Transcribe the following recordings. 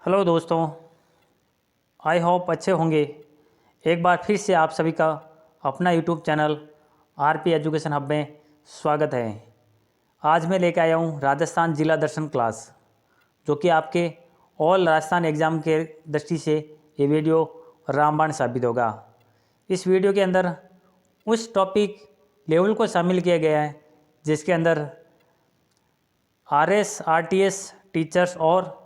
Hello दोस्तों, I hope अच्छे होंगे। एक बार फिर से आप सभी का अपना YouTube channel RP education hub में स्वागत है। आज मैं लेकर आया हूँ राजस्थान जिला दर्शन क्लास, जो कि आपके ऑल राजस्थान एग्ज़ाम के दृष्टि से ये वीडियो रामबाण साबित होगा। इस वीडियो के अंदर उस टॉपिक लेवल को शामिल किया गया है जिसके अंदर आरएस, आरटीएस, टीचर्स और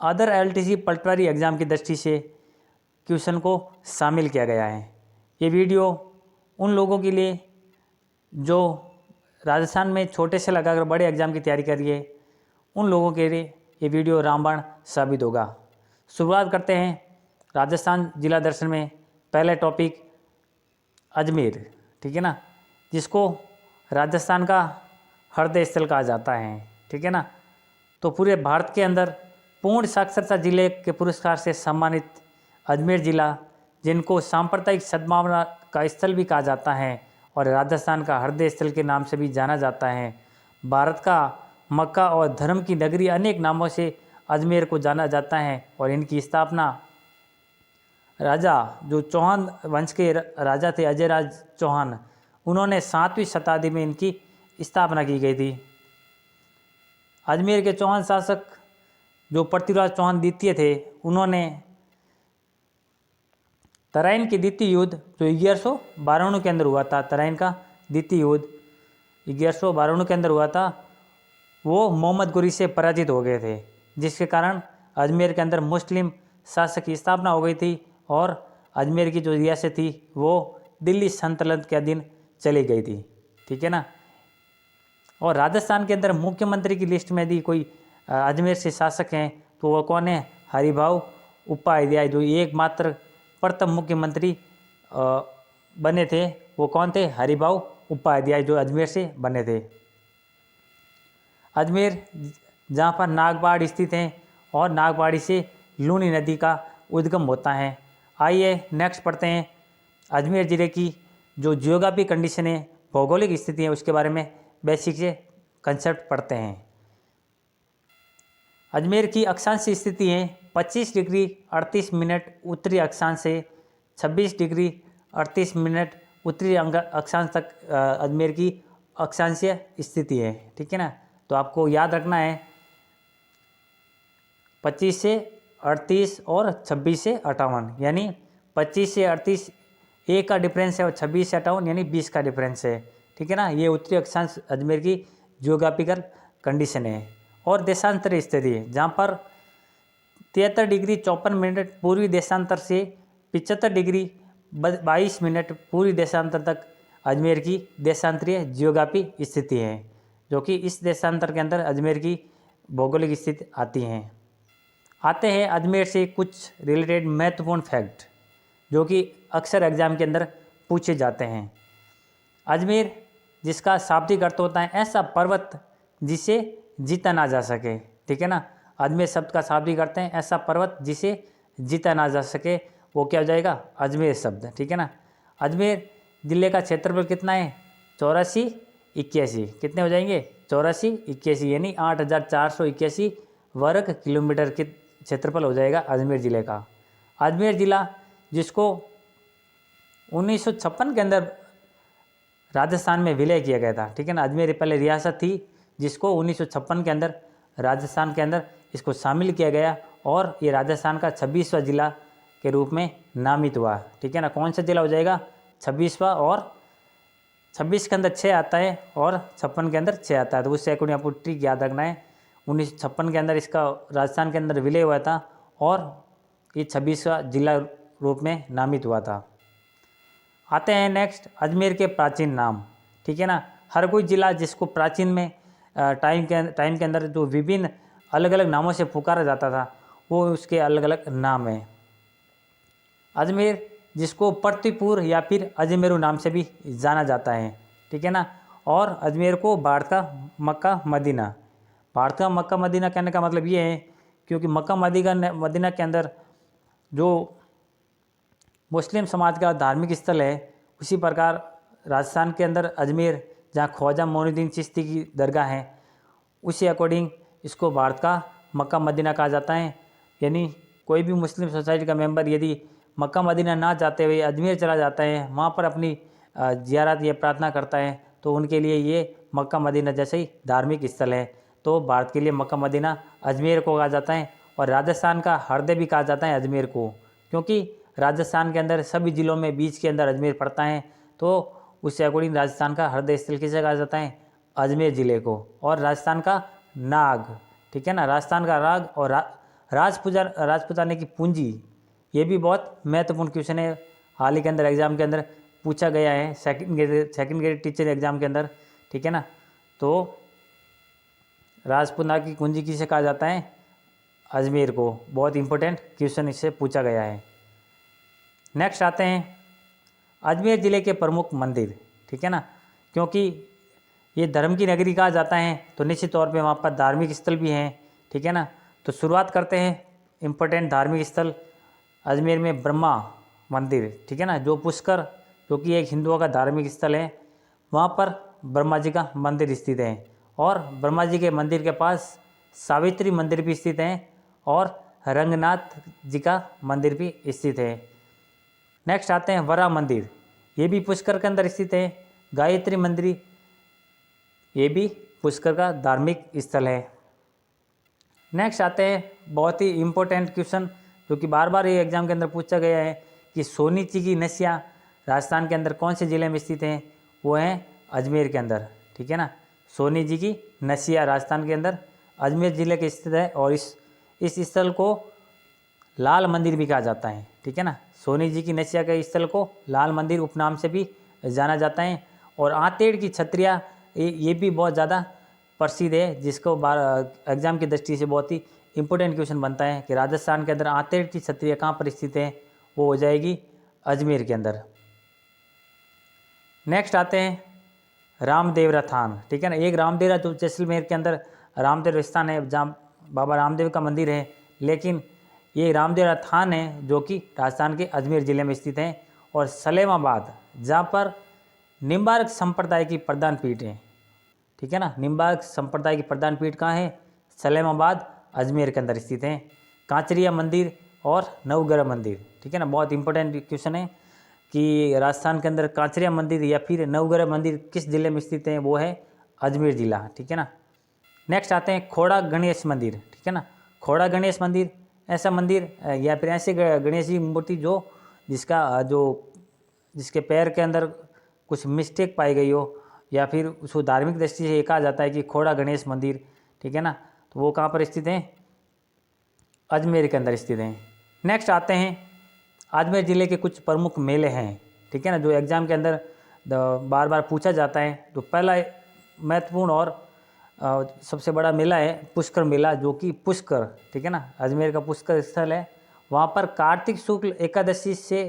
अदर एलटीसी पटवारी एग्ज़ाम की दृष्टि से क्वेश्चन को शामिल किया गया है। ये वीडियो उन लोगों के लिए जो राजस्थान में छोटे से लगाकर बड़े एग्ज़ाम की तैयारी कर रही है, उन लोगों के लिए ये वीडियो रामबाण साबित होगा। शुरुआत करते हैं राजस्थान जिला दर्शन में। पहले टॉपिक अजमेर, ठीक है ना, जिसको राजस्थान का हृदय स्थल कहा जाता है, ठीक है ना। तो पूरे भारत के अंदर पूर्ण साक्षरता जिले के पुरस्कार से सम्मानित अजमेर जिला, जिनको सांप्रदायिक सद्भावना का स्थल भी कहा जाता है और राजस्थान का हृदय स्थल के नाम से भी जाना जाता है, भारत का मक्का और धर्म की नगरी अनेक नामों से अजमेर को जाना जाता है। और इनकी स्थापना राजा जो चौहान वंश के राजा थे, अजयराज चौहान, उन्होंने 7वीं शताब्दी में इनकी स्थापना की गई थी। अजमेर के चौहान शासक जो पृथ्वीराज चौहान द्वितीय थे, उन्होंने तराइन के द्वितीय युद्ध जो 1192 के अंदर हुआ था, तराइन का द्वितीय युद्ध 1192 के अंदर हुआ था, वो मोहम्मद गुरी से पराजित हो गए थे, जिसके कारण अजमेर के अंदर मुस्लिम शासक की स्थापना हो गई थी और अजमेर की जो रियासत थी वो दिल्ली सल्तनत के अधीन चली गई थी, ठीक है ना। और राजस्थान के अंदर मुख्यमंत्री की लिस्ट में यदि कोई अजमेर से शासक हैं तो वो कौन है? हरिभाऊ उपाध्याय, जो एकमात्र प्रथम मुख्यमंत्री बने थे, वो कौन थे? हरिभाऊ उपाध्याय, जो अजमेर से बने थे। अजमेर जहाँ पर नागपाड़ स्थित हैं और नागपाड़ी से लूनी नदी का उद्गम होता है। आइए नेक्स्ट पढ़ते हैं अजमेर ज़िले की जो जियोग्राफी कंडीशन है, भौगोलिक स्थिति है, उसके बारे में बेसिक से कंसेप्ट पढ़ते हैं। अजमेर की अक्षांश स्थिति है 25 डिग्री 38 मिनट उत्तरी अक्षांश से 26 डिग्री 38 मिनट उत्तरी अक्षांश तक अजमेर की अक्षांशीय स्थिति है, ठीक है ना। तो आपको याद रखना है 25 से 38 और 26 से 58, यानी 25 से 38 एक का डिफरेंस है और 26 से 58 यानी 20 का डिफरेंस है, ठीक है ना। ये उत्तरी अक्षांश अजमेर की जियोग्राफिकल कंडीशन है। और देशांतर स्थिति है जहाँ पर 73 डिग्री 54 मिनट पूर्वी देशांतर से 75 डिग्री 22 मिनट पूर्वी देशांतर तक अजमेर की देशांतरीय जियोग्राफी स्थिति है, जो कि इस देशांतर के अंदर अजमेर की भौगोलिक स्थिति आती हैं। आते हैं अजमेर से कुछ रिलेटेड महत्वपूर्ण फैक्ट जो कि अक्सर एग्जाम के अंदर पूछे जाते हैं। अजमेर जिसका शाब्दिक अर्थ होता है ऐसा पर्वत जिसे जीता ना जा सके, ठीक है ना। अजमेर शब्द का शाब्दिक अर्थ है ऐसा पर्वत जिसे जीता ना जा सके, वो क्या हो जाएगा? अजमेर शब्द, ठीक है ना। अजमेर जिले का क्षेत्रफल कितना है? 8481। कितने हो जाएंगे? 8481 यानी 8481 वर्ग किलोमीटर के क्षेत्रफल हो जाएगा अजमेर ज़िले का। अजमेर ज़िला जिसको 1956 के अंदर राजस्थान में विलय किया गया था, ठीक है ना। अजमेर पहले रियासत थी जिसको 1956 के अंदर राजस्थान के अंदर इसको शामिल किया गया और ये राजस्थान का 26वां जिला के रूप में नामित हुआ, ठीक है ना। कौन सा जिला हो जाएगा? 26वां, और 26 के अंदर 6 आता है और 56 के अंदर 6 आता है, तो उससे अकॉर्डिंग आपको ट्रिक याद रखना है। 1956 के अंदर इसका राजस्थान के अंदर विलय हुआ था और ये 26वां जिला रूप में नामित हुआ था। आते हैं नेक्स्ट अजमेर के प्राचीन नाम, ठीक है ना। हर कोई जिला जिसको प्राचीन में टाइम के अंदर जो विभिन्न अलग अलग नामों से पुकारा जाता था, वो उसके अलग अलग नाम हैं। अजमेर जिसको पृथ्वीपुर या फिर अजमेरू नाम से भी जाना जाता है, ठीक है ना। और अजमेर को भारत का मक्का मदीना, भारत का मक्का मदीना कहने का मतलब ये है क्योंकि मक्का मदीना के अंदर जो मुस्लिम समाज का धार्मिक स्थल है, उसी प्रकार राजस्थान के अंदर अजमेर जहाँ ख्वाजा मोइनुद्दीन चिश्ती की दरगाह है, उसी अकॉर्डिंग इसको भारत का मक्का मदीना कहा जाता है। यानी कोई भी मुस्लिम सोसाइटी का मेंबर यदि मक्का मदीना ना जाते हुए अजमेर चला जाता है, वहाँ पर अपनी ज़ियारत या प्रार्थना करता है, तो उनके लिए ये मक्का मदीना जैसे ही धार्मिक स्थल है। तो भारत के लिए मक्का मदीना अजमेर को कहा जाता है, और राजस्थान का हृदय भी कहा जाता है अजमेर को, क्योंकि राजस्थान के अंदर सभी ज़िलों में बीच के अंदर अजमेर पड़ता है। तो उससे अकॉर्डिंग राजस्थान का हृदय स्थल किसे कहा जाता है? अजमेर ज़िले को। और राजस्थान का नाग, ठीक है ना, राजस्थान का राग और राजपूताने की पूंजी, ये भी बहुत महत्वपूर्ण क्वेश्चन है, हाल ही के अंदर एग्जाम के अंदर पूछा गया है, सेकंड ग्रेड टीचर एग्जाम के अंदर, ठीक है ना। तो राजपूताना की कुंजी किसे कहा जाता है? अजमेर को। बहुत इंपॉर्टेंट क्वेश्चन इससे पूछा गया है। नेक्स्ट आते हैं अजमेर ज़िले के प्रमुख मंदिर, ठीक है ना, क्योंकि ये धर्म की नगरी कहा जाता है, तो निश्चित तौर पे वहाँ पर धार्मिक स्थल भी हैं, ठीक है ना। तो शुरुआत करते हैं इम्पोर्टेंट धार्मिक स्थल अजमेर में ब्रह्मा मंदिर, ठीक है ना, जो पुष्कर, जो कि एक हिंदुओं का धार्मिक स्थल है, वहाँ पर ब्रह्मा जी का मंदिर स्थित है। और ब्रह्मा जी के मंदिर के पास सावित्री मंदिर भी स्थित है और रंगनाथ जी का मंदिर भी स्थित है। नेक्स्ट आते हैं वरा मंदिर, ये भी पुष्कर के अंदर स्थित है। गायत्री मंदिर, ये भी पुष्कर का धार्मिक स्थल है। नेक्स्ट आते हैं बहुत ही इम्पोर्टेंट क्वेश्चन, जो कि बार बार ये एग्जाम के अंदर पूछा गया है कि सोनी जी की नसिया राजस्थान के अंदर कौन से ज़िले में स्थित हैं? वो हैं अजमेर के अंदर, ठीक है ना। सोनी जी की नसिया राजस्थान के अंदर अजमेर ज़िले के स्थित है, और इस स्थल को लाल मंदिर भी कहा जाता है, ठीक है ना। सोनी जी की नसिया के स्थल को लाल मंदिर उपनाम से भी जाना जाता है। और आतेड़ की छत्रिया, ये भी बहुत ज़्यादा प्रसिद्ध है, जिसको एग्जाम की दृष्टि से बहुत ही इंपॉर्टेंट क्वेश्चन बनता है कि राजस्थान के अंदर आतेड़ की छत्रिया कहाँ पर स्थित है? वो हो जाएगी अजमेर के अंदर। नेक्स्ट आते हैं रामदेवरा थान, ठीक है ना। एक रामदेवरा जो जैसलमेर के अंदर रामदेव स्थान है, जहाँ बाबा रामदेव का मंदिर है, लेकिन ये रामदेवरा थान है जो कि राजस्थान के अजमेर ज़िले में स्थित है। और सलेमाबाद, जहाँ पर निम्बार्क संप्रदाय की प्रधान पीठ है, ठीक है ना। निम्बार्क संप्रदाय की प्रधान पीठ कहाँ है? सलेमाबाद अजमेर के अंदर स्थित है। कांचरिया मंदिर और नवग्रह मंदिर, ठीक है ना, बहुत इंपॉर्टेंट क्वेश्चन है कि राजस्थान के अंदर कांचरिया मंदिर या फिर नवग्रह मंदिर किस जिले में स्थित है? वो है अजमेर जिला, ठीक है ना। नेक्स्ट आते हैं खोड़ा गणेश मंदिर, ठीक है ना। खोड़ा गणेश मंदिर ऐसा मंदिर या फिर ऐसे गणेश जी मूर्ति जिसके पैर के अंदर कुछ मिस्टेक पाई गई हो, या फिर उसको धार्मिक दृष्टि से कहा जाता है कि खोड़ा गणेश मंदिर, ठीक है ना। तो वो कहाँ पर स्थित है? अजमेर के अंदर स्थित हैं। नेक्स्ट आते हैं अजमेर ज़िले के कुछ प्रमुख मेले हैं, ठीक है ना, जो एग्ज़ाम के अंदर बार बार पूछा जाता है। तो पहला महत्वपूर्ण और सबसे बड़ा मेला है पुष्कर मेला, जो कि पुष्कर, ठीक है ना, अजमेर का पुष्कर स्थल है। वहाँ पर कार्तिक शुक्ल एकादशी से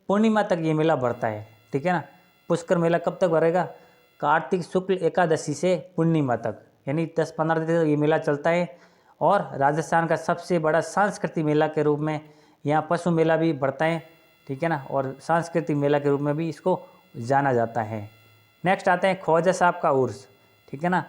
पूर्णिमा तक ये मेला बढ़ता है, ठीक है ना। पुष्कर मेला कब तक भरेगा? कार्तिक शुक्ल एकादशी से पूर्णिमा तक, यानी 10-15 दिन तक ये मेला चलता है। और राजस्थान का सबसे बड़ा सांस्कृतिक मेला के रूप में यहाँ पशु मेला भी बढ़ता है, ठीक है ना, और सांस्कृतिक मेला के रूप में भी इसको जाना जाता है। नेक्स्ट आते हैं ख्वाजा साहब का उर्स, ठीक है ना।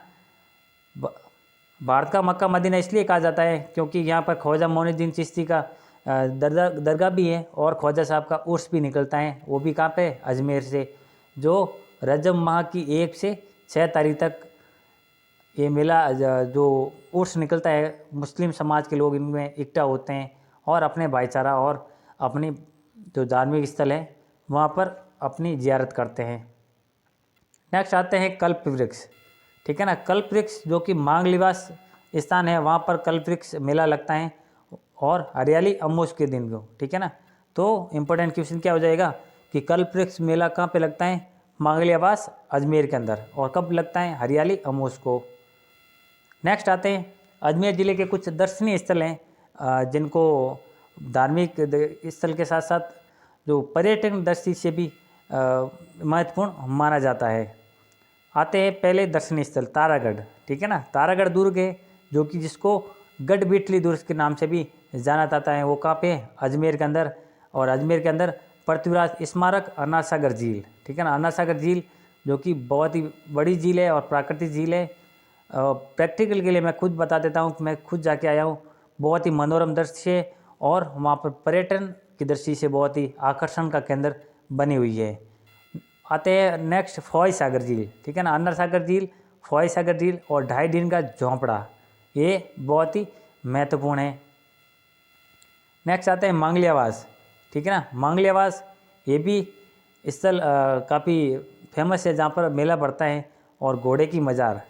भारत का मक्का मदीना इसलिए कहा जाता है क्योंकि यहाँ पर ख्वाजा मोइनुद्दीन चिश्ती का दरगाह भी है, और ख्वाजा साहब का उर्स भी निकलता है। वो भी कहाँ पे? अजमेर से, जो रजब माह की 1 से 6 तारीख तक ये मेला जो उर्स निकलता है, मुस्लिम समाज के लोग इनमें इकट्ठा होते हैं और अपने भाईचारा और अपनी जो धार्मिक स्थल है वहाँ पर अपनी जियारत करते हैं। नेक्स्ट आते हैं कल्प वृक्ष, ठीक है ना। कल्प वृक्ष जो कि मांग लिबास स्थान है, वहाँ पर कल्प वृक्ष मेला लगता है, और हरियाली अमोस के दिन को, ठीक है ना। तो इम्पोर्टेंट क्वेश्चन क्या हो जाएगा कि कल्प वृक्ष मेला कहाँ पे लगता है? मांग लिबास अजमेर के अंदर, और कब लगता है? हरियाली अमोस को। नेक्स्ट आते हैं अजमेर ज़िले के कुछ दर्शनीय स्थल हैं जिनको धार्मिक स्थल के साथ साथ जो पर्यटन दृष्टि से भी महत्वपूर्ण माना जाता है। आते हैं पहले दर्शनीय स्थल तारागढ़, ठीक है ना। तारागढ़ दुर्ग है जो कि जिसको गढ़ बिटली दुर्ग के नाम से भी जाना जाता है। वो कहाँ पे? अजमेर के अंदर। और अजमेर के अंदर पृथ्वीराज स्मारक, अन्ना सागर झील, ठीक है ना। अन्ना सागर झील जो कि बहुत ही बड़ी झील है और प्राकृतिक झील है। प्रैक्टिकल के लिए मैं खुद बता देता हूँ कि मैं खुद जाके आया हूँ, बहुत ही मनोरम दृश्य है और वहाँ पर पर्यटन की दृष्टि से बहुत ही आकर्षण का केंद्र बनी हुई है। आते हैं नेक्स्ट फौज सागर झील, ठीक है ना, अन्ना सागर झील, फौज सागर झील और 2.5 दिन का झोंपड़ा, ये बहुत ही महत्वपूर्ण है। नेक्स्ट आते हैं मांगलियावास, ठीक है ना, मांगलियावास ये भी स्थल काफ़ी फेमस है जहाँ पर मेला पड़ता है। और घोड़े की मज़ार,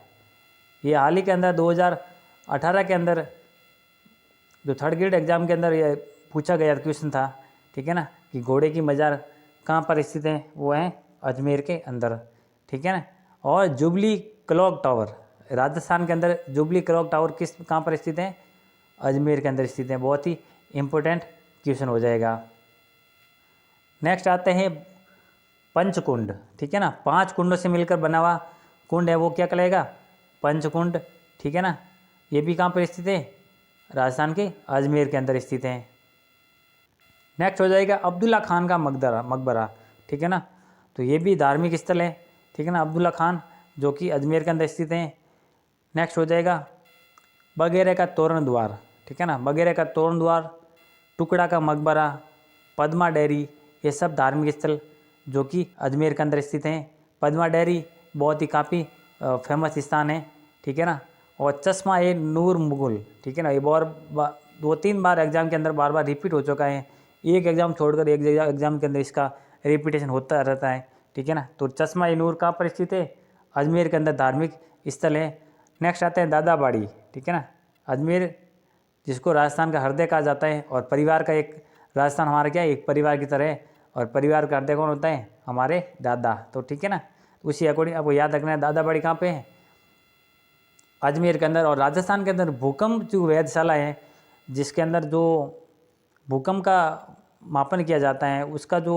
ये हाल ही के अंदर 2018 के अंदर जो थर्ड ग्रेड एग्ज़ाम के अंदर ये पूछा गया क्वेश्चन था, ठीक है ना, कि घोड़े की मज़ार कहाँ पर स्थित है, वो है अजमेर के अंदर, ठीक है ना। और जुबली क्लॉक टावर, राजस्थान के अंदर जुबली क्लॉक टावर कहाँ पर स्थित है, अजमेर के अंदर स्थित है। बहुत ही इम्पोर्टेंट क्वेश्चन हो जाएगा। नेक्स्ट आते हैं पंचकुंड, ठीक है ना, 5 कुंडों से मिलकर बना हुआ कुंड है, वो क्या कहलाएगा, पंचकुंड, ठीक है ना। ये भी कहाँ पर स्थित है, राजस्थान के अजमेर के अंदर स्थित है। नेक्स्ट हो जाएगा अब्दुल्ला खान का मकबरा, ठीक है ना, तो ये भी धार्मिक स्थल है, ठीक है ना, अब्दुल्ला खान जो कि अजमेर के अंदर स्थित है। नेक्स्ट हो जाएगा बगेरे का तोरण द्वार, ठीक है ना, बगेरे का तोरण द्वार, टुकड़ा का मकबरा, पद्मा डेयरी, ये सब धार्मिक स्थल जो कि अजमेर के अंदर स्थित हैं। पद्मा डेयरी बहुत ही काफ़ी फेमस स्थान है, ठीक है ना। और चश्मा ए नूर मुगल, ठीक है ना, ये 2-3 बार एग्जाम के अंदर बार बार रिपीट हो चुका है, एक एग्ज़ाम छोड़कर एक एग्ज़ाम के अंदर इसका रिपीटेशन होता रहता है, ठीक है ना। तो चश्मा ए नूर कहाँ पर स्थित है, अजमेर के अंदर धार्मिक स्थल है। नेक्स्ट आते हैं दादाबाड़ी, ठीक है ना, अजमेर जिसको राजस्थान का हृदय कहा जाता है और परिवार का एक, राजस्थान हमारा क्या है, एक परिवार की तरह है और परिवार का हृदय कौन होता है, हमारे दादा, तो ठीक है ना, उसी अकॉर्डिंग आपको याद रखना है दादाबाड़ी कहाँ पे है, अजमेर के अंदर। और राजस्थान के अंदर भूकंप जो वेधशाला है जिसके अंदर जो भूकंप का मापन किया जाता है उसका जो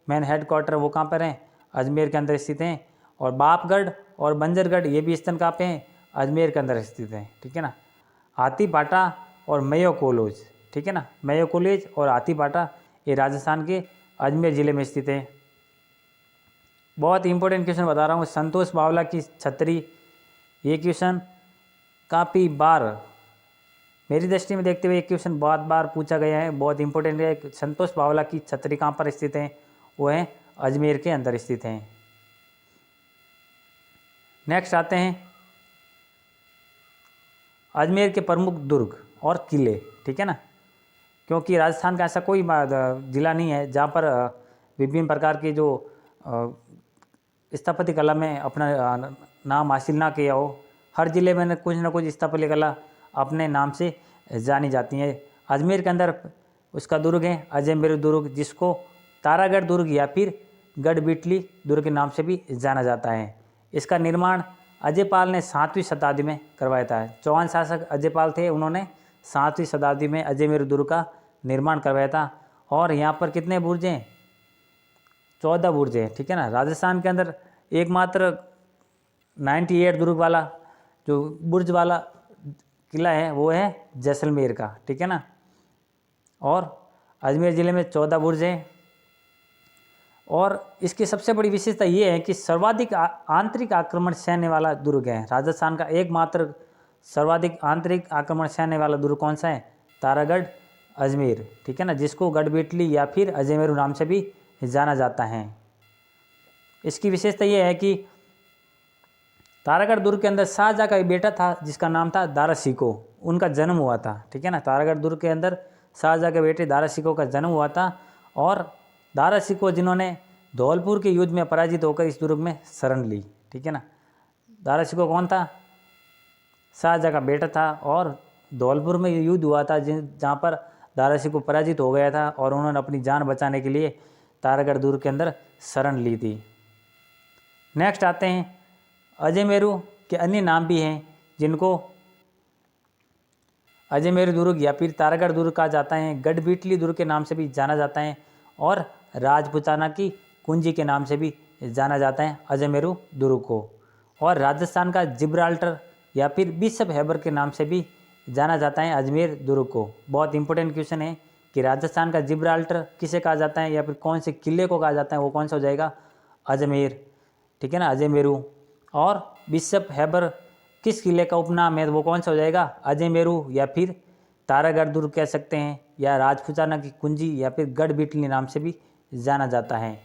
मेन हेडक्वार्टर वो कहाँ पर है, अजमेर के अंदर स्थित हैं। और बापगढ़ और बंजरगढ़ ये भी स्थल कहाँ पे हैं, अजमेर के अंदर स्थित हैं, ठीक है ना। हाथीपाटा और मेयो कॉलेज, ठीक है ना, मेयो कॉलेज और हाथीपाटा ये राजस्थान के अजमेर ज़िले में स्थित है। बहुत इंपॉर्टेंट क्वेश्चन बता रहा हूँ, संतोष बावला की छतरी, ये क्वेश्चन काफ़ी बार मेरी दृष्टि में देखते हुए एक क्वेश्चन बहुत बार पूछा गया है, बहुत इंपॉर्टेंट है। संतोष बावला की छतरी कहाँ पर स्थित है, वो है अजमेर के अंदर स्थित हैं। नेक्स्ट आते हैं अजमेर के प्रमुख दुर्ग और किले, ठीक है ना, क्योंकि राजस्थान का ऐसा कोई ज़िला नहीं है जहाँ पर विभिन्न प्रकार की जो स्थापत्य कला में अपना नाम हासिल ना किया हो। हर ज़िले में कुछ न कुछ स्थापत्य कला अपने नाम से जानी जाती है। अजमेर के अंदर उसका दुर्ग है अजमेर दुर्ग, जिसको तारागढ़ दुर्ग या फिर गढ़बिटली दुर्ग के नाम से भी जाना जाता है। इसका निर्माण अजयपाल ने 7वीं शताब्दी में करवाया था। चौहान शासक अजयपाल थे, उन्होंने 7वीं शताब्दी में अजमेर दुर्ग का निर्माण करवाया था। और यहाँ पर कितने बुर्ज हैं, 14 बुर्ज हैं, ठीक है ना। राजस्थान के अंदर एकमात्र 98 दुर्ग वाला जो बुर्ज वाला किला है वो है जैसलमेर का, ठीक है ना। और अजमेर ज़िले में 14 बुर्ज हैं। और इसकी सबसे बड़ी विशेषता ये है कि सर्वाधिक आंतरिक आक्रमण सहने वाला दुर्ग है। राजस्थान का एकमात्र सर्वाधिक आंतरिक आक्रमण सहने वाला दुर्ग कौन सा है, तारागढ़ अजमेर, ठीक है ना, जिसको गढ़बिटली या फिर अजमेरू नाम से भी जाना जाता है। इसकी विशेषता ये है कि तारागढ़ दुर्ग के अंदर शाहजहाँ का एक बेटा था जिसका नाम था दारा शिकोह, उनका जन्म हुआ था, ठीक है ना। तारागढ़ दुर्ग के अंदर शाहजहाँ के बेटे दारा शिकोह का जन्म हुआ था। और दारा शिकोह जिन्होंने धौलपुर के युद्ध में पराजित होकर इस दुर्ग में शरण ली, ठीक है ना। दारा शिकोह कौन था, शाहजहाँ का बेटा था। और धौलपुर में युद्ध हुआ था जहाँ पर दारा शिकोह पराजित हो गया था और उन्होंने अपनी जान बचाने के लिए तारागढ़ दुर्ग के अंदर शरण ली थी। नेक्स्ट आते हैं अजमेरू के अन्य नाम भी हैं जिनको अजमेर दुर्ग या फिर तारागढ़ दुर्ग कहा जाता है, गढ़बिटली दुर्ग के नाम से भी जाना जाता है और राजपूताना की कुंजी के नाम से भी जाना जाता है अजमेरू दुर्ग को। और राजस्थान का जिब्राल्टर या फिर बिशप हैबर के नाम से भी जाना जाता है अजमेर दुर्ग को। बहुत इंपॉर्टेंट क्वेश्चन है कि राजस्थान का जिब्राल्टर किसे कहा जाता है या फिर कौन से किले को कहा जाता है, वो कौन सा हो जाएगा, अजमेर, ठीक है ना, अजमेरू। और बिशप हैबर किस किले का उपनाम है, वो कौन सा हो जाएगा, अजमेरू या फिर तारागढ़ दुर्ग कह सकते हैं, या राजपूताना की कुंजी, या फिर गढ़ बीटली नाम से भी जाना जाता है।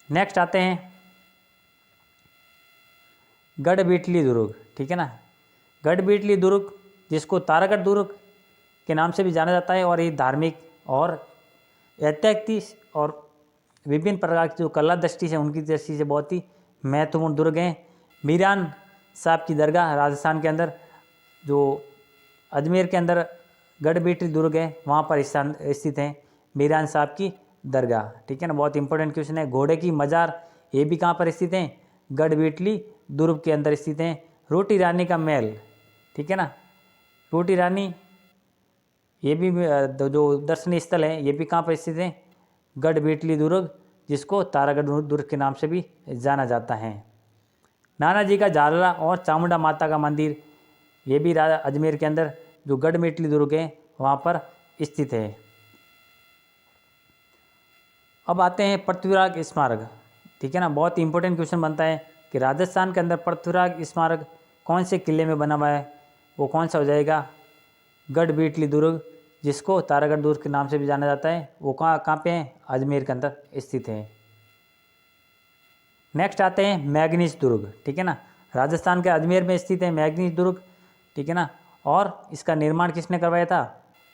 नेक्स्ट आते हैं गढ़ बीटली दुर्ग, ठीक है ना। गढ़ बीटली दुर्ग जिसको तारागढ़ दुर्ग के नाम से भी जाना जाता है, और ये धार्मिक और ऐतिहासिक और विभिन्न प्रकार की जो कला दृष्टि से उनकी दृष्टि से बहुत ही महत्वपूर्ण दुर्ग हैं। मीरान साहब की दरगाह राजस्थान के अंदर, जो अजमेर के अंदर गढ़ बीटली दुर्ग है वहाँ पर स्थित है मीरान साहब की दरगाह, ठीक है ना। बहुत इंपॉर्टेंट क्वेश्चन है। घोड़े की मज़ार ये भी कहाँ पर स्थित हैं, गढ़ बीटली दुर्ग के अंदर स्थित हैं। रोटी रानी का महल, ठीक है ना, रोटी रानी ये भी जो दर्शनीय स्थल है ये भी कहाँ पर स्थित है, गढ़ बीटली दुर्ग, जिसको तारागढ़ दुर्ग के नाम से भी जाना जाता है। नाना जी का जालरा और चामुंडा माता का मंदिर ये भी अजमेर के अंदर जो गढ़ बीटली दुर्ग है वहाँ पर स्थित है। अब आते हैं पृथ्वीराज स्मारक, ठीक है ना। बहुत ही इंपॉर्टेंट क्वेश्चन बनता है कि राजस्थान के अंदर पृथ्वीराज स्मारक कौन से किले में बना हुआ है, वो कौन सा हो जाएगा, गढ़ बीटली दुर्ग, जिसको तारागढ़ दुर्ग के नाम से भी जाना जाता है। वो कहाँ पे है, अजमेर के अंदर स्थित है। नेक्स्ट आते हैं मैगनीज दुर्ग, ठीक है ना। राजस्थान के अजमेर में स्थित है मैगनीज दुर्ग, ठीक है ना। और इसका निर्माण किसने करवाया था,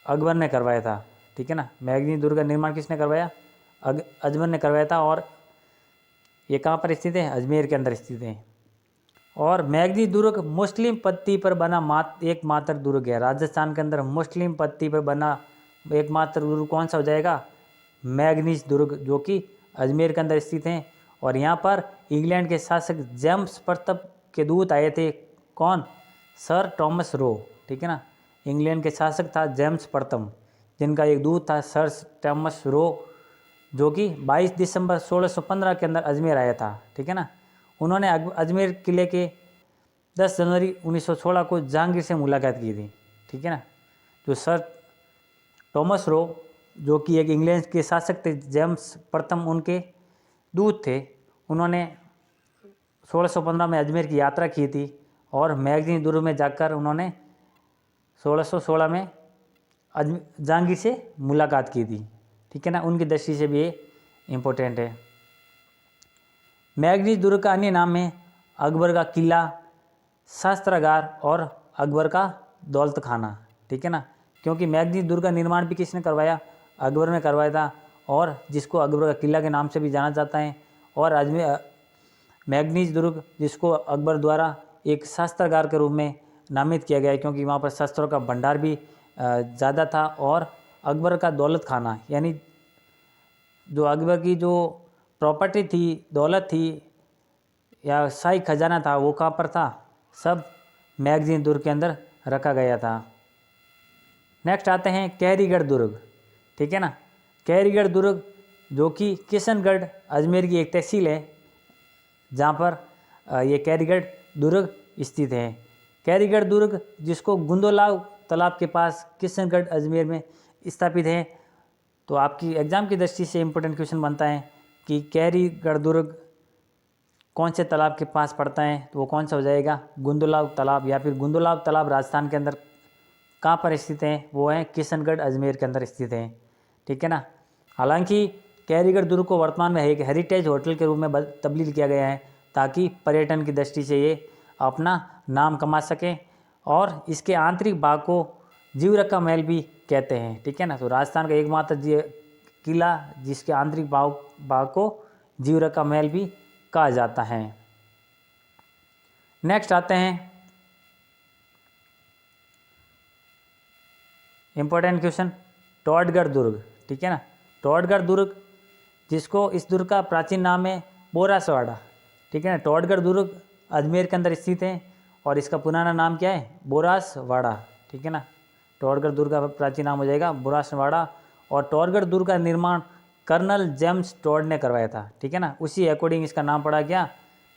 अकबर ने करवाया था, ठीक है ना। मैगनीज दुर्ग का निर्माण किसने करवाया, अकबर ने करवाया था। और ये कहाँ पर स्थित है, अजमेर के अंदर स्थित है। और मैगनीज दुर्ग मुस्लिम पत्ती पर बना एकमात्र दुर्ग है। राजस्थान के अंदर मुस्लिम पत्ती पर बना एकमात्र दुर्ग कौन सा हो जाएगा, मैगनीज दुर्ग, जो कि अजमेर के अंदर स्थित हैं। और यहाँ पर इंग्लैंड के शासक जेम्स प्रथम के दूत आए थे, कौन, सर टॉमस रो, ठीक है ना। इंग्लैंड के शासक था जेम्स प्रथम, जिनका एक दूत था सर टॉमस रो, जो कि 22 दिसंबर 1615 के अंदर अजमेर आया था, ठीक है ना। उन्होंने अजमेर किले के 10 जनवरी 1916 को जहांगीर से मुलाकात की थी, ठीक है ना। जो सर टॉमस रो जो कि एक इंग्लैंड के शासक थे, जेम्स प्रथम उनके दूत थे, उन्होंने 1615 में अजमेर की यात्रा की थी। और मैगनीज दुर्ग में जाकर उन्होंने 1616 में जहांगीर से मुलाकात की थी, ठीक है ना। उनकी दृष्टि से भी ये इम्पोर्टेंट है। मैगनीज दुर्ग का अन्य नाम है अकबर का किला, शस्त्रागार और अकबर का दौलत खाना, ठीक है ना। क्योंकि मैगनीज दुर्ग का निर्माण भी किसने करवाया, अकबर ने करवाया था, और जिसको अकबर का किला के नाम से भी जाना जाता है। और अजमेर मैगनीज दुर्ग जिसको अकबर द्वारा एक शस्त्रागार के रूप में नामित किया गया है, क्योंकि वहाँ पर शस्त्रों का भंडार भी ज़्यादा था। और अकबर का दौलत खाना, यानी जो अकबर की जो प्रॉपर्टी थी, दौलत थी या शाही खजाना था, वो कहाँ पर था, सब मैगनीज दुर्ग के अंदर रखा गया था। नेक्स्ट आते हैं कैरीगढ़ दुर्ग, ठीक है ना। कैरीगढ़ दुर्ग जो कि किशनगढ़ अजमेर की एक तहसील है, जहाँ पर ये कैरीगढ़ दुर्ग स्थित है। कैरीगढ़ दुर्ग जिसको गुंदोलाव तालाब के पास किशनगढ़ अजमेर में स्थापित है। तो आपकी एग्ज़ाम की दृष्टि से इम्पोर्टेंट क्वेश्चन बनता है कि कैरीगढ़ दुर्ग कौन से तालाब के पास पड़ता है, तो वो कौन सा हो जाएगा, गुंदोलाव तालाब। या फिर गुंदोलाव तालाब राजस्थान के अंदर कहाँ पर स्थित है, वो है किशनगढ़ अजमेर के अंदर स्थित है, ठीक है ना। हालांकि कैरीगढ़ दुर्ग को वर्तमान में एक हेरिटेज होटल के रूप में तब्दील किया गया है, ताकि पर्यटन की दृष्टि से ये अपना नाम कमा सकें। और इसके आंतरिक भाग को जीवरखा महल भी कहते हैं, ठीक है ना। तो राजस्थान का एकमात्र किला जिसके आंतरिक भाग को जीवरखा महल भी कहा जाता है। नेक्स्ट आते हैं इम्पोर्टेंट क्वेश्चन, टोडगढ़ दुर्ग, ठीक है ना। टोडगढ़ दुर्ग जिसको इस दुर्ग का प्राचीन नाम है बोरासवाड़ा, ठीक है ना। टोडगढ़ दुर्ग अजमेर के अंदर स्थित है, और इसका पुराना नाम क्या है, बोरासवाड़ा, ठीक है ना। टोडगढ़ दुर्ग का प्राचीन नाम हो जाएगा बोरासवाड़ा। और टोडगढ़ दुर्ग का निर्माण कर्नल जेम्स टोड ने करवाया था, ठीक है ना। उसी अकॉर्डिंग इसका नाम पड़ा क्या,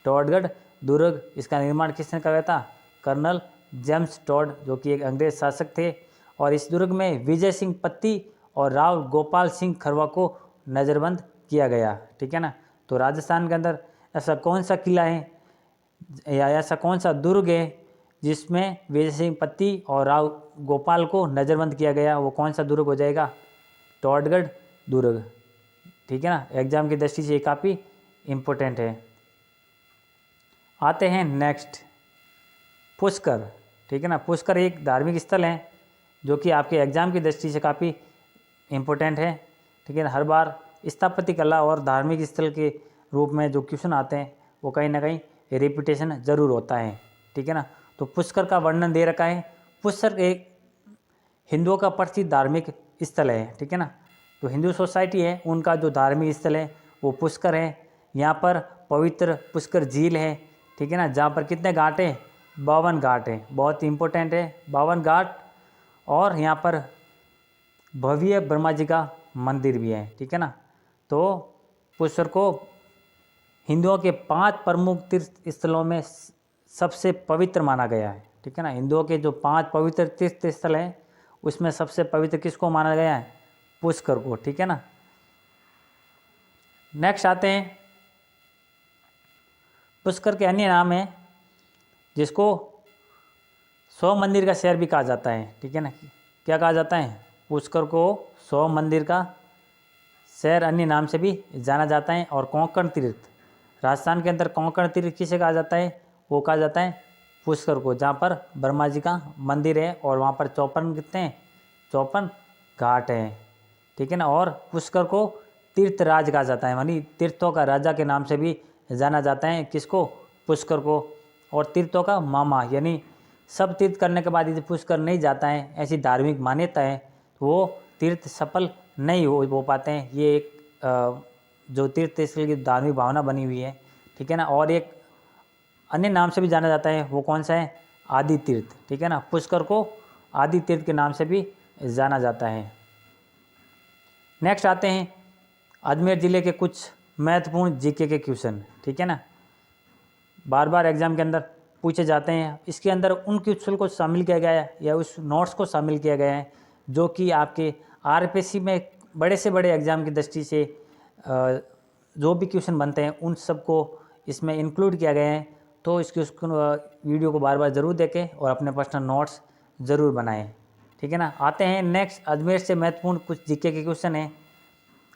टोडगढ़ दुर्ग। इसका निर्माण किसने करवाया था, कर्नल जेम्स टोड, जो कि एक अंग्रेज शासक थे। और इस दुर्ग में विजय सिंह पत्ती और राव गोपाल सिंह खरवा को नज़रबंद किया गया, ठीक है ना। तो राजस्थान के अंदर ऐसा कौन सा किला है या ऐसा कौन सा दुर्ग है जिसमें वीर सिंह पत्ती और राव गोपाल को नज़रबंद किया गया, वो कौन सा दुर्ग हो जाएगा? टोडगढ़ दुर्ग। ठीक है ना, एग्जाम की दृष्टि से ये काफ़ी इम्पोर्टेंट है। आते हैं नेक्स्ट, पुष्कर। ठीक है ना, पुष्कर एक धार्मिक स्थल है जो कि आपके एग्जाम की दृष्टि से काफ़ी इम्पोर्टेंट है। ठीक है ना, हर बार स्थापत्य कला और धार्मिक स्थल के रूप में जो क्वेश्चन आते हैं वो कहीं ना कहीं रिपीटेशन जरूर होता है। ठीक है ना, तो पुष्कर का वर्णन दे रखा है। पुष्कर एक हिंदुओं का प्रसिद्ध धार्मिक स्थल है। ठीक है ना, तो हिंदू सोसाइटी है उनका जो धार्मिक स्थल है वो पुष्कर है। यहाँ पर पवित्र पुष्कर झील है। ठीक है ना, जहाँ पर कितने घाट हैं? 52 घाट है, बहुत इंपॉर्टेंट है 52 घाट। और यहाँ पर भव्य ब्रह्मा जी का मंदिर भी है। ठीक है ना, तो पुष्कर को हिंदुओं के 5 प्रमुख तीर्थ स्थलों में सबसे पवित्र माना गया है। ठीक है ना, हिंदुओं के जो 5 पवित्र तीर्थ स्थल हैं उसमें सबसे पवित्र किसको माना गया है? पुष्कर को। ठीक है ना, नेक्स्ट आते हैं, पुष्कर के अन्य नाम है जिसको 100 मंदिर का शहर भी कहा जाता है। ठीक है ना, क्या कहा जाता है? पुष्कर को 100 मंदिर का शहर अन्य नाम से भी जाना जाता है। और कोंकण तीर्थ, राजस्थान के अंदर कोंकण तीर्थ किसे कहा जाता है? वो कहा जाता है पुष्कर को, जहाँ पर ब्रह्मा जी का मंदिर है और वहाँ पर 54 कितने हैं? 54 घाट हैं। ठीक है ना, और पुष्कर को तीर्थराज कहा जाता है, यानी तीर्थों का राजा के नाम से भी जाना जाता है। किसको? पुष्कर को। और तीर्थों का मामा, यानी सब तीर्थ करने के बाद यदि पुष्कर नहीं जाता है, ऐसी धार्मिक मान्यता है, तो वो तीर्थ सफल नहीं हो पाते हैं। ये एक जो तीर्थ स्थल की धार्मिक भावना बनी हुई है। ठीक है ना, और एक अन्य नाम से भी जाना जाता है, वो कौन सा है? आदि तीर्थ। ठीक है ना, पुष्कर को आदि तीर्थ के नाम से भी जाना जाता है। नेक्स्ट आते हैं अजमेर ज़िले के कुछ महत्वपूर्ण जीके के क्वेश्चन। ठीक है ना, बार बार एग्जाम के अंदर पूछे जाते हैं। इसके अंदर उन क्वेश्चन को शामिल किया गया है या उस नोट्स को शामिल किया गया है जो कि आपके आरपीएससी में बड़े से बड़े एग्जाम की दृष्टि से जो भी क्वेश्चन बनते हैं उन सबको इसमें इंक्लूड किया गया है। तो इस क्वेश्चन वीडियो को बार बार ज़रूर देखें और अपने पर्सनल नोट्स ज़रूर बनाएं। ठीक है ना, आते हैं नेक्स्ट, अजमेर से महत्वपूर्ण कुछ जीके के क्वेश्चन हैं।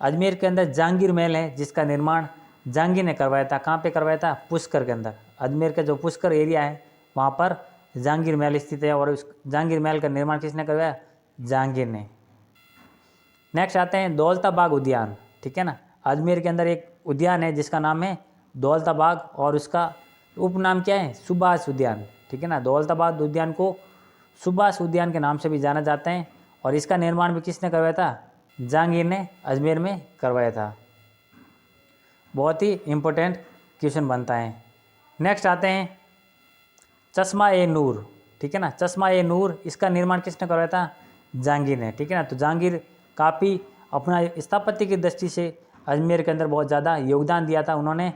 अजमेर के अंदर जहांगीर महल है जिसका निर्माण जहांगीर ने करवाया था। कहाँ पे करवाया था? पुष्कर के अंदर। अजमेर का जो पुष्कर एरिया है वहाँ पर जहांगीर महल स्थित है और उस जहांगीर महल का निर्माण किसने करवाया? जहांगीर ने। नेक्स्ट आते हैं दौलताबाग उद्यान। ठीक है ना, अजमेर के अंदर एक उद्यान है जिसका नाम है दौलताबाग और उसका उपनाम क्या है? सुभाष उद्यान। ठीक है ना, दौलताबाग उद्यान को सुभाष उद्यान के नाम से भी जाना जाता है और इसका निर्माण भी किसने करवाया था? जहांगीर ने अजमेर में करवाया था। बहुत ही इम्पोर्टेंट क्वेश्चन बनता है। नेक्स्ट आते हैं चश्मा ए नूर। ठीक है ना, चश्मा ए नूर, इसका निर्माण किसने करवाया था? जहांगीर ने। ठीक है ना, तो जहांगीर काफ़ी अपना स्थापत्य की दृष्टि से अजमेर के अंदर बहुत ज़्यादा योगदान दिया था। उन्होंने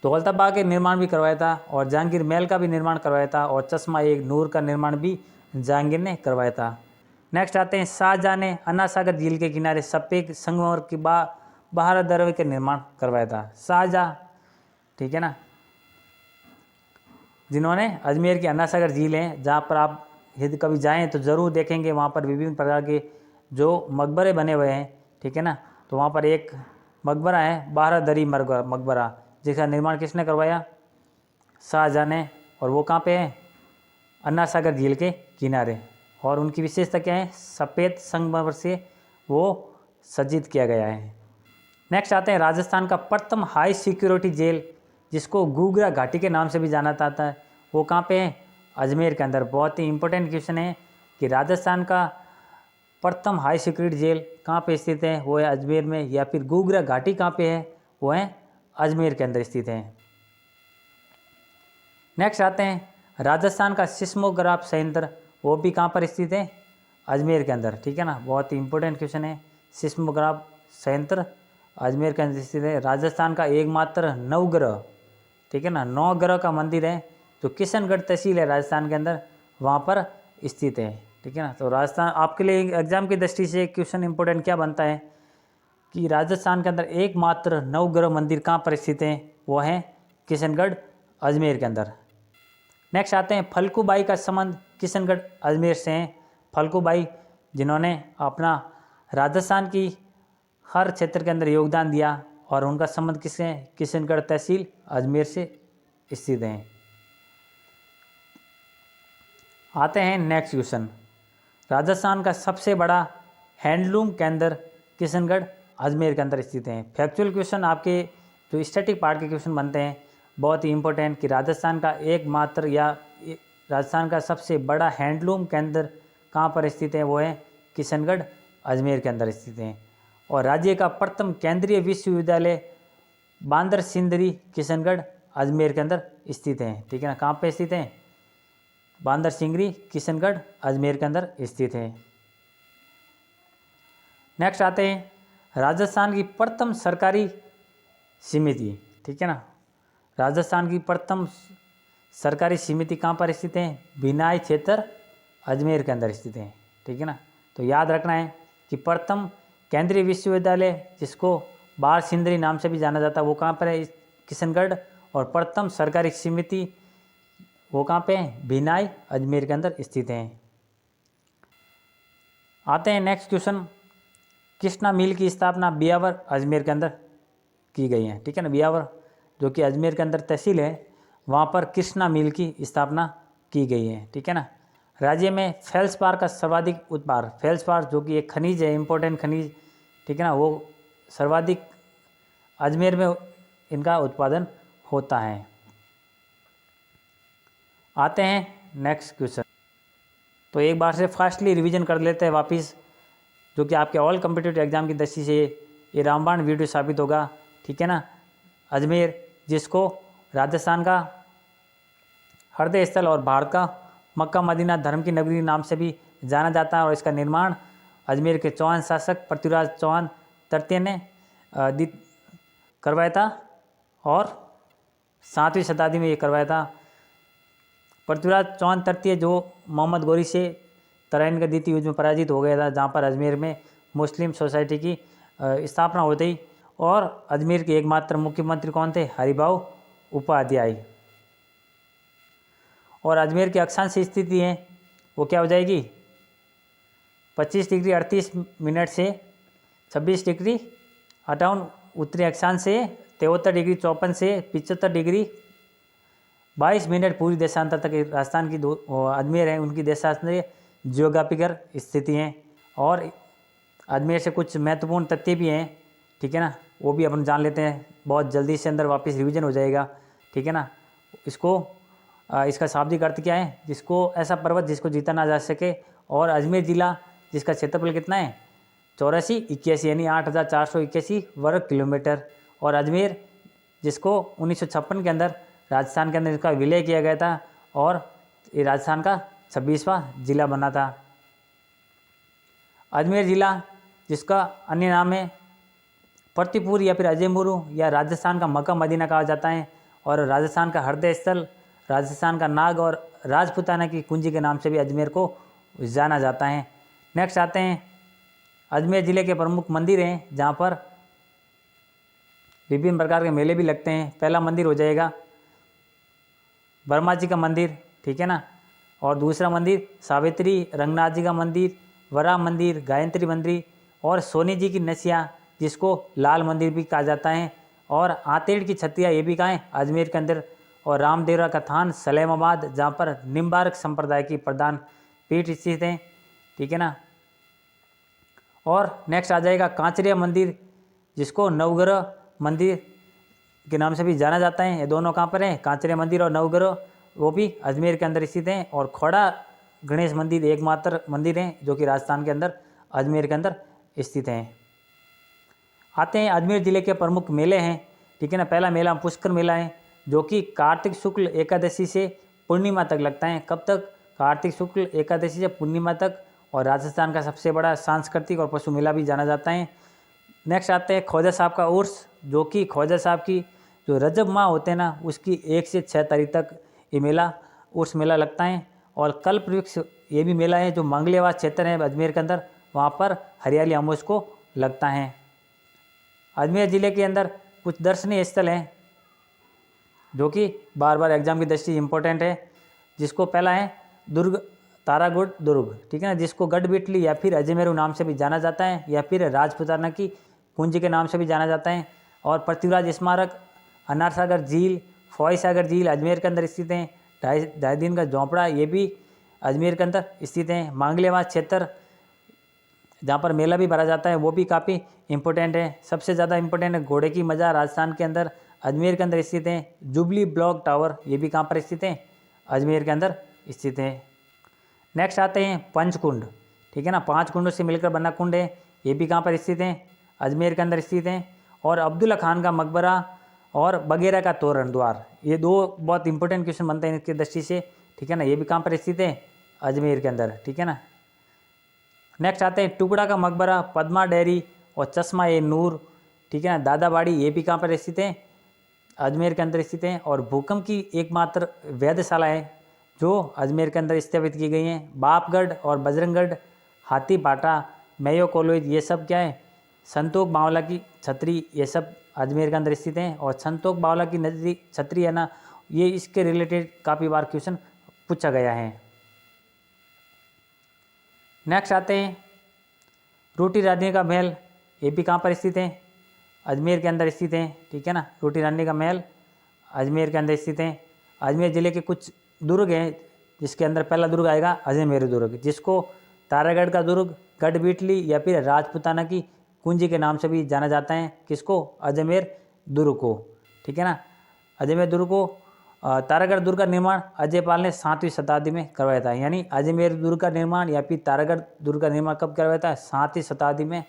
दौलताबाग के निर्माण भी करवाया था और जहांगीर महल का भी निर्माण करवाया था और चश्मा ए नूर का निर्माण भी जहांगीर ने करवाया था। नेक्स्ट आते हैं शाहजहाँ ने अन्ना सागर झील के किनारे सफेद संगमरमर की बाहर दरवाजे का निर्माण करवाया था। शाहजहाँ, ठीक है ना, जिन्होंने अजमेर की अन्ना सागर झील है जहाँ पर आप यदि कभी जाएं तो ज़रूर देखेंगे वहाँ पर विभिन्न प्रकार के जो मकबरे बने हुए हैं। ठीक है ना, तो वहाँ पर एक मकबरा है बारादरी मकबरा जिसका निर्माण किसने करवाया? शाहजहाँ ने। और वो कहाँ पे है? अन्ना सागर झील के किनारे। और उनकी विशेषता क्या है? सफ़ेद संगमरमर से वो सज्जित किया गया है। नेक्स्ट आते हैं राजस्थान का प्रथम हाई सिक्योरिटी जेल जिसको घूघरा घाटी के नाम से भी जाना जाता है, वो कहाँ पे है? अजमेर के अंदर। बहुत ही इंपॉर्टेंट क्वेश्चन है कि राजस्थान का प्रथम हाई सिक्योरिटी जेल कहाँ पे स्थित है? वो है अजमेर में। या फिर घूघरा घाटी कहाँ पे है? वो है अजमेर के अंदर स्थित है। नेक्स्ट आते हैं राजस्थान का सिस्मोग्राफ संयंत्र, वो भी कहाँ पर स्थित है? अजमेर के अंदर। ठीक है ना, बहुत ही इंपॉर्टेंट क्वेश्चन है। सिस्मोग्राफ संयंत्र अजमेर के अंदर स्थित है। राजस्थान का एकमात्र नवग्रह, ठीक है ना, 9 ग्रह का मंदिर है जो किशनगढ़ तहसील है राजस्थान के अंदर, वहाँ पर स्थित है। ठीक है ना, तो राजस्थान आपके लिए एग्जाम की दृष्टि से क्वेश्चन इंपॉर्टेंट क्या बनता है कि राजस्थान के अंदर एकमात्र नवग्रह मंदिर कहाँ पर स्थित है? वो है किशनगढ़ अजमेर के अंदर। नेक्स्ट आते हैं फल्गुबाई का संबंध किशनगढ़ अजमेर से हैं। फल्गुबाई जिन्होंने अपना राजस्थान की हर क्षेत्र के अंदर योगदान दिया और उनका संबंध किससे है? किशनगढ़ तहसील अजमेर से स्थित हैं। आते हैं नेक्स्ट क्वेश्चन, राजस्थान का सबसे बड़ा हैंडलूम केंद्र किशनगढ़ अजमेर के अंदर स्थित हैं। फैक्चुअल क्वेश्चन आपके जो स्टैटिक पार्ट के क्वेश्चन बनते हैं बहुत ही इंपॉर्टेंट कि राजस्थान का एकमात्र या राजस्थान का सबसे बड़ा हैंडलूम केंद्र कहाँ पर स्थित है? वो है किशनगढ़ अजमेर के अंदर स्थित हैं। और राज्य का प्रथम केंद्रीय विश्वविद्यालय बांदर सिंदरी किशनगढ़ अजमेर के अंदर स्थित हैं। ठीक है ना, कहाँ पे स्थित हैं? बांदर सिंगरी किशनगढ़ अजमेर के अंदर स्थित है। नेक्स्ट आते हैं राजस्थान की प्रथम सरकारी समिति। ठीक है ना, राजस्थान की प्रथम सरकारी समिति कहाँ पर स्थित है? भिनाई क्षेत्र अजमेर के अंदर स्थित है। ठीक है ना, तो याद रखना है कि प्रथम केंद्रीय विश्वविद्यालय जिसको बार सिंदरी नाम से भी जाना जाता है वो कहाँ पर है? किशनगढ़। और प्रथम सरकारी समिति वो कहाँ पे है? भिनाई अजमेर के अंदर स्थित हैं। आते हैं नेक्स्ट क्वेश्चन, कृष्णा मिल की स्थापना बियावर अजमेर के अंदर की गई है। ठीक है ना, बियावर जो कि अजमेर के अंदर तहसील है वहाँ पर कृष्णा मिल की स्थापना की गई है। ठीक है ना, राज्य में फेल्सपार का सर्वाधिक उत्पादन, फेल्सपार जो कि एक खनिज है, इंपॉर्टेंट खनिज, ठीक है ना, वो सर्वाधिक अजमेर में इनका उत्पादन होता है। आते हैं नेक्स्ट क्वेश्चन, तो एक बार से फास्टली रिवीजन कर लेते हैं वापस, जो कि आपके ऑल कॉम्पिटिटिव एग्जाम की दृष्टि से ये रामबाण वीडियो साबित होगा। ठीक है ना, अजमेर जिसको राजस्थान का हृदय स्थल और भारत का मक्का मदीना धर्म की नगरी नाम से भी जाना जाता है, और इसका निर्माण अजमेर के चौहान शासक पृथ्वीराज चौहान तृतीय ने करवाया था, और 7वीं शताब्दी में ये करवाया था। पृथ्वीराज चौहान तृतीय जो मोहम्मद गौरी से तराइन के द्वितीय युद्ध में पराजित हो गया था, जहाँ पर अजमेर में मुस्लिम सोसाइटी की स्थापना होती, और अजमेर के एकमात्र मुख्यमंत्री कौन थे? हरिभाऊ उपाध्याय। और अजमेर की अक्षांश स्थिति है वो क्या हो जाएगी? 25 डिग्री 38 मिनट से 26 डिग्री 58 उत्तरी अक्षांश से 73 डिग्री 54 से 75 डिग्री 22 मिनट पूरी देशांतर तक राजस्थान की अजमेर है उनकी देशांतरीय जियोग्राफिकल स्थिति हैं। और अजमेर से कुछ महत्वपूर्ण तथ्य भी हैं, ठीक है ना, वो भी अपन जान लेते हैं, बहुत जल्दी से अंदर वापस रिवीजन हो जाएगा। ठीक है ना, इसका शाब्दिक अर्थ क्या है? जिसको ऐसा पर्वत जिसको जीता ना जा सके। और अजमेर जिला जिसका क्षेत्रफल कितना है? 8481 यानी 8481 वर्ग किलोमीटर। और अजमेर जिसको 1956 के अंदर राजस्थान के अंदर इसका विलय किया गया था, और ये राजस्थान का 26वां जिला बना था। अजमेर जिला जिसका अन्य नाम है फतेहपुर या फिर अजयमुरु या राजस्थान का मक्का मदीना कहा जाता है, और राजस्थान का हृदय स्थल, राजस्थान का नाग और राजपुताना की कुंजी के नाम से भी अजमेर को जाना जाता है। नेक्स्ट आते हैं अजमेर ज़िले के प्रमुख मंदिर हैं जहाँ पर विभिन्न प्रकार के मेले भी लगते हैं। पहला मंदिर हो जाएगा ब्रह्मा जी का मंदिर, ठीक है ना, और दूसरा मंदिर सावित्री रंगनाथ जी का मंदिर, वरा मंदिर, गायत्री मंदिर, और सोनी जी की नसिया जिसको लाल मंदिर भी कहा जाता है, और आतेड़ की छत्रिया ये भी कहाँ है? अजमेर के अंदर, और रामदेवरा का थान सलेमाबाद जहाँ पर निम्बार्क संप्रदाय की प्रधान पीठ स्थित है। ठीक है ना, और नेक्स्ट आ जाएगा कांचरिया मंदिर जिसको नवग्रह मंदिर के नाम से भी जाना जाता है। ये दोनों कहाँ पर हैं? कांचरिया मंदिर और नवग्रह, वो भी अजमेर के अंदर स्थित हैं। और खोड़ा गणेश मंदिर एकमात्र मंदिर हैं जो कि राजस्थान के अंदर अजमेर के अंदर स्थित हैं। आते हैं अजमेर ज़िले के प्रमुख मेले हैं। ठीक है ना, पहला मेला पुष्कर मेला है जो कि कार्तिक शुक्ल एकादशी से पूर्णिमा तक लगता है। कब तक? कार्तिक शुक्ल एकादशी से पूर्णिमा तक, और राजस्थान का सबसे बड़ा सांस्कृतिक और पशु मेला भी जाना जाता है। नेक्स्ट आते हैं ख्वाजा साहब का उर्स, जो कि ख्वाजा साहब की जो रजब माह होते हैं ना उसकी 1 से 6 तारीख तक ये मेला उर्स मेला लगता है। और कल्प वृक्ष ये भी मेला है जो मंगलेवास क्षेत्र है अजमेर के अंदर, वहाँ पर हरियाली आमोज को लगता है। अजमेर ज़िले के अंदर कुछ दर्शनीय स्थल हैं जो कि बार बार एग्जाम की दृष्टि इम्पोर्टेंट है। जिसको पहला है दुर्ग तारागढ़ दुर्ग, ठीक है ना, जिसको गढ़बिटली या फिर अजमेरू नाम से भी जाना जाता है या फिर राजपुताना की कुंज के नाम से भी जाना जाता है। और पृथ्वीराज स्मारक, अनार सागर झील, फौई सागर झील अजमेर के अंदर स्थित हैं। ढाई दिन का झोंपड़ा ये भी अजमेर के अंदर स्थित हैं। मांगलेवास क्षेत्र जहाँ पर मेला भी भरा जाता है वो भी काफ़ी इम्पोर्टेंट है। सबसे ज़्यादा इम्पोर्टेंट है घोड़े की मज़ार, राजस्थान के अंदर अजमेर के अंदर स्थित हैं। जुबली ब्लॉक टावर ये भी कहाँ पर स्थित हैं, अजमेर के अंदर स्थित हैं। नेक्स्ट आते हैं पंचकुंड, ठीक है ना, 5 कुंडों से मिलकर बना कुंड है, ये भी कहाँ पर स्थित हैं, अजमेर के अंदर स्थित हैं। और अब्दुल्ला खान का मकबरा और बगेरा का तोरण द्वार, ये 2 बहुत इंपॉर्टेंट क्वेश्चन बनते हैं इसकी दृष्टि से, ठीक है ना, ये भी कहाँ पर स्थित है, अजमेर के अंदर, ठीक है ना। नेक्स्ट आते हैं टुकड़ा का मकबरा, पद्मा डेयरी और चश्मा ए नूर, ठीक है ना, दादाबाड़ी ये भी कहाँ पर स्थित हैं, अजमेर के अंदर स्थित हैं। और भूकंप की एकमात्र वेधशाला है जो अजमेर के अंदर स्थापित की गई हैं। बापगढ़ और बजरंगगढ़, हाथी बाटा, मेयो कॉलेज ये सब क्या है, संतोख बावला की छतरी ये सब अजमेर के अंदर स्थित हैं। और संतोख बावला की नजरी छतरी है ना, ये इसके रिलेटेड काफ़ी बार क्वेश्चन पूछा गया है। नेक्स्ट आते हैं रोटी रानी का महल, ये भी कहाँ पर स्थित है, अजमेर के अंदर स्थित हैं, ठीक है ना। रोटी रानी का महल अजमेर के अंदर स्थित हैं। अजमेर ज़िले के कुछ दुर्ग हैं जिसके अंदर पहला दुर्ग आएगा अजमेर दुर्ग, जिसको तारागढ़ का दुर्ग, गढ़बिटली या फिर राजपुताना की कुंजी के नाम से भी जाना जाता है। किसको, अजमेर दुर्ग को, ठीक है ना। अजमेर दुर्ग को तारागढ़ दुर्ग का निर्माण अजयपाल ने 7वीं शताब्दी में करवाया था। यानी अजमेर दुर्ग का निर्माण या फिर तारागढ़ दुर्ग का निर्माण कब करवाया था, 7वीं शताब्दी में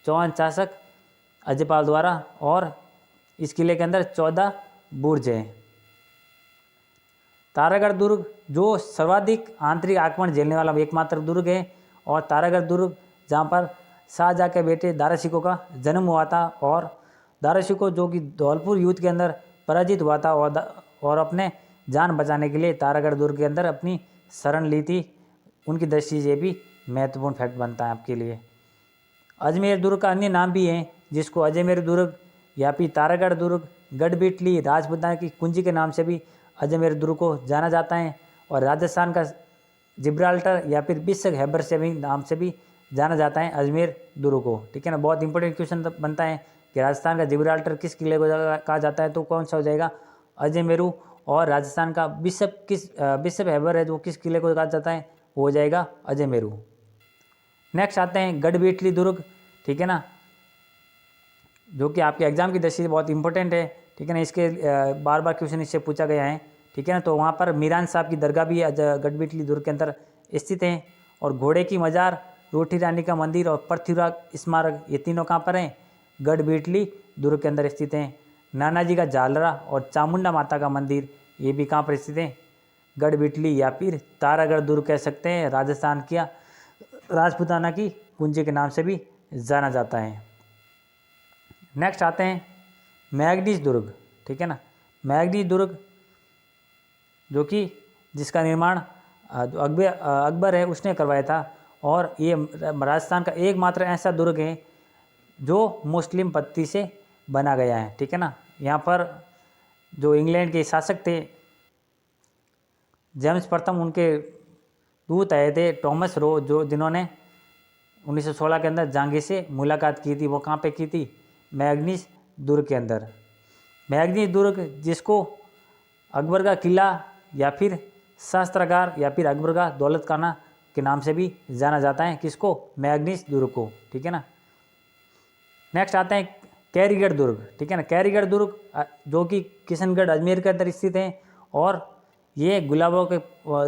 चौहान शासक अजयपाल द्वारा। और इस किले के अंदर 14 बुर्ज हैं। तारागढ़ दुर्ग जो सर्वाधिक आंतरिक आक्रमण झेलने वाला एकमात्र दुर्ग है। और तारागढ़ दुर्ग जहाँ पर शाहजहाँ के बेटे दारा शिकोह का जन्म हुआ था, और दारा शिकोह जो कि धौलपुर युद्ध के अंदर पराजित हुआ था और अपने जान बचाने के लिए तारागढ़ दुर्ग के अंदर अपनी शरण ली थी, उनकी दृष्टि से भी महत्वपूर्ण फैक्ट बनता है आपके लिए। अजमेर दुर्ग का अन्य नाम भी है जिसको अजमेर दुर्ग या फिर तारागढ़ दुर्ग, गढ़बिटली, राजपुताना की कुंजी के नाम से भी अजमेर दुर्ग को जाना जाता है। और राजस्थान का जिब्राल्टर या फिर बिस्क हैबर से भी नाम से भी जाना जाता है अजमेर दुर्ग को, ठीक है ना। बहुत इंपॉर्टेंट क्वेश्चन बनता है कि राजस्थान का जिब्राल्टर किस किले को कहा जाता है, तो कौन सा हो जाएगा, अजमेरू। और राजस्थान का बिस्क हैबर है जो किस किले को कहा जाता है, वो हो जाएगा अजमेरू। नेक्स्ट आते हैं गढ़बिटली दुर्ग, ठीक है ना, जो कि आपके एग्जाम की दृष्टि से बहुत इंपॉर्टेंट है, ठीक है ना। इसके बार बार क्वेश्चन इससे पूछा गया है, ठीक है ना। तो वहाँ पर मीरान साहब की दरगाह भी गढ़बिटली दुर्ग के अंदर स्थित हैं। और घोड़े की मज़ार, रोटी रानी का मंदिर और पृथ्वीराज स्मारक ये तीनों कहाँ पर हैं, गढ़बिटली दुर्ग के अंदर स्थित हैं। नानाजी का झालरा और चामुंडा माता का मंदिर ये भी कहाँ पर स्थित हैं, गढ़बिटली या फिर तारागढ़ दुर्ग कह सकते हैं। राजस्थान की राजपुताना की कुंजी के नाम से भी जाना जाता है। नेक्स्ट आते हैं मैग्नीज दुर्ग, ठीक है ना। मैग्नीज दुर्ग जो कि जिसका निर्माण अकबर है उसने करवाया था। और ये राजस्थान का एकमात्र ऐसा दुर्ग है जो मुस्लिम पत्ती से बना गया है, ठीक है ना। यहाँ पर जो इंग्लैंड के शासक थे जेम्स प्रथम, उनके दूत आए थे टॉमस रो, जो जिन्होंने 1916 के अंदर जहांगीर से मुलाकात की थी। वो कहाँ पे की थी, मैग्नीज दुर्ग के अंदर। मैग्नीज दुर्ग जिसको अकबर का किला या फिर शस्त्रागार या फिर अकबर का दौलत खाना के नाम से भी जाना जाता है, किसको, मैग्नीज दुर्ग को, ठीक है ना। नेक्स्ट आते हैं कैरीगढ़ दुर्ग, ठीक है ना। कैरीगढ़ दुर्ग जो कि किशनगढ़ अजमेर के अंदर स्थित है। और ये गुलाबों के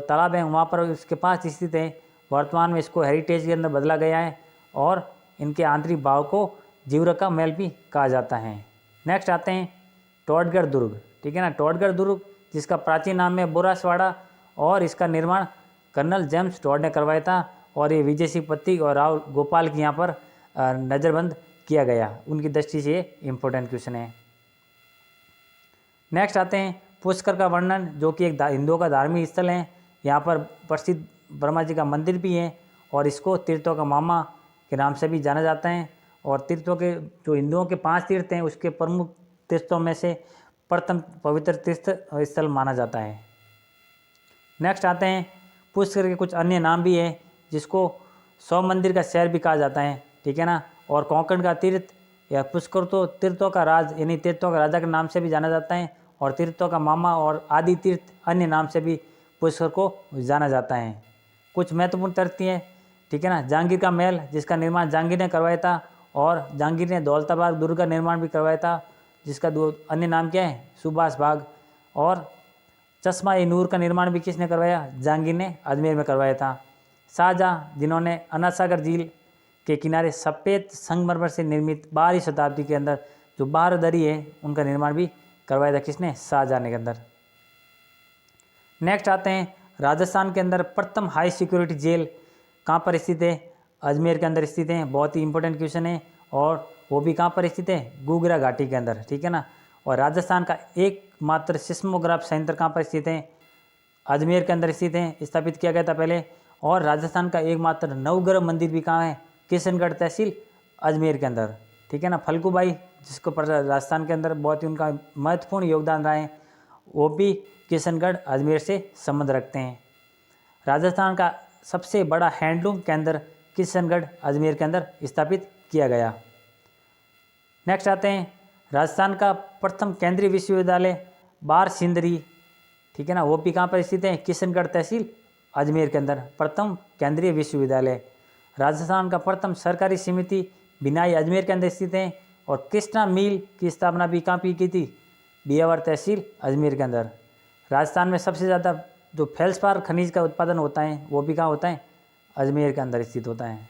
तालाब हैं वहाँ पर इसके पास स्थित है। वर्तमान में इसको हेरिटेज के अंदर बदला गया है। और इनके आंतरिक भाव को जीवरका महल भी कहा जाता है। नेक्स्ट आते हैं टोडगढ़ दुर्ग, ठीक है ना। टोडगढ़ दुर्ग जिसका प्राचीन नाम है बोरासवाड़ा, और इसका निर्माण कर्नल जेम्स टॉड ने करवाया था। और ये विजय सिंह पत्ती और राव गोपाल की यहाँ पर नज़रबंद किया गया, उनकी दृष्टि से ये इम्पोर्टेंट क्वेश्चन है। नेक्स्ट आते हैं पुष्कर का वर्णन, जो कि एक हिंदुओं का धार्मिक स्थल है। यहाँ पर प्रसिद्ध ब्रह्मा जी का मंदिर भी है। और इसको तीर्थों का मामा के नाम से भी जाना जाता है। और तीर्थों के जो हिंदुओं के 5 तीर्थ हैं उसके प्रमुख तीर्थों में से प्रथम पवित्र तीर्थ स्थल माना जाता है। नेक्स्ट आते हैं पुष्कर के कुछ अन्य नाम भी है, जिसको 100 मंदिर का शहर भी कहा जाता है, ठीक है ना। और कोंकण का तीर्थ या पुष्कर तो तीर्थों का राज यानी तीर्थों का राजा के नाम से भी जाना जाता है, और तीर्थों का मामा और आदि तीर्थ अन्य नाम से भी पुष्कर को जाना जाता है। कुछ महत्वपूर्ण तथ्य हैं, ठीक है ना। जहांगीर का महल, जिसका निर्माण जहांगीर ने करवाया था, और जहांगीर ने दौलताबाग दुर्ग का निर्माण भी करवाया था, जिसका दो अन्य नाम क्या है, सुभाष बाग। और चश्मा ए नूर का निर्माण भी किसने करवाया, जहांगीर ने अजमेर में करवाया था। शाहजहाँ, जिन्होंने अना सागर झील के किनारे सफ़ेद संगमरमर से निर्मित 12वीं शताब्दी के अंदर जो बारहदरी है, उनका निर्माण भी करवाया था किसने, शाहजहाँ ने के अंदर। नेक्स्ट आते हैं राजस्थान के अंदर प्रथम हाई सिक्योरिटी जेल कहाँ पर स्थित है, अजमेर के अंदर स्थित है। बहुत ही इंपॉर्टेंट क्वेश्चन है, और वो भी कहाँ पर स्थित है, गुगरा घाटी के अंदर, ठीक है ना। और राजस्थान का एकमात्र सिस्मोग्राफ सेंटर कहाँ पर स्थित है, अजमेर के अंदर स्थित है, स्थापित किया गया था पहले। और राजस्थान का एकमात्र नवग्रह मंदिर भी कहाँ है, किशनगढ़ तहसील अजमेर के अंदर, ठीक है ना। फल्गुबाई, जिसको राजस्थान के अंदर बहुत ही उनका महत्वपूर्ण योगदान रहा है, वो भी किशनगढ़ अजमेर से संबंध रखते हैं। राजस्थान का सबसे बड़ा हैंडलूम केंद्र किशनगढ़ अजमेर के अंदर स्थापित किया गया। नेक्स्ट आते हैं राजस्थान का प्रथम केंद्रीय विश्वविद्यालय बार सिंदरी, ठीक है ना, वो भी कहाँ पर स्थित है, किशनगढ़ तहसील अजमेर के अंदर प्रथम केंद्रीय विश्वविद्यालय। राजस्थान का प्रथम सरकारी समिति बिनाई अजमेर के अंदर स्थित है। और कृष्णा मिल की स्थापना भी कहाँ की थी, बियावर तहसील अजमेर के अंदर। राजस्थान में सबसे ज़्यादा जो फेल्सपार खनिज का उत्पादन होता है, वो भी कहाँ होता है, अजमेर के अंदर स्थित होता है।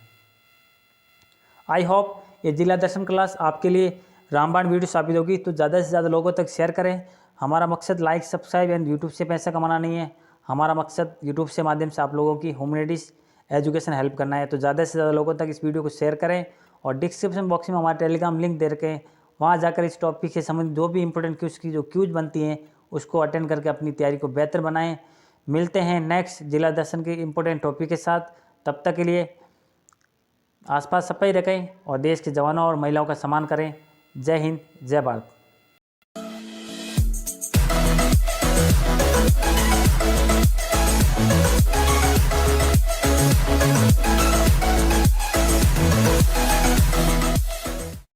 आई होप ये जिला दर्शन क्लास आपके लिए रामबाण वीडियो साबित होगी, तो ज़्यादा से ज़्यादा लोगों तक शेयर करें। हमारा मकसद लाइक सब्सक्राइब एंड यूट्यूब से पैसा कमाना नहीं है, हमारा मकसद यूट्यूब से माध्यम से आप लोगों की ह्यूमैनिटीज़ एजुकेशन हेल्प करना है। तो ज़्यादा से ज़्यादा लोगों तक इस वीडियो को शेयर करें, और डिस्क्रिप्शन बॉक्स में हमारा टेलीग्राम लिंक दे रखें, वहाँ जाकर इस टॉपिक से संबंधित जो भी इंपॉर्टेंट क्यूज की जो क्यूज बनती हैं, उसको अटेंड करके अपनी तैयारी को बेहतर बनाएं। मिलते हैं नेक्स्ट जिला दर्शन के इंपॉर्टेंट टॉपिक के साथ। तब तक के लिए आसपास सफाई रखें और देश के जवानों और महिलाओं का सम्मान करें। जय हिंद, जय भारत।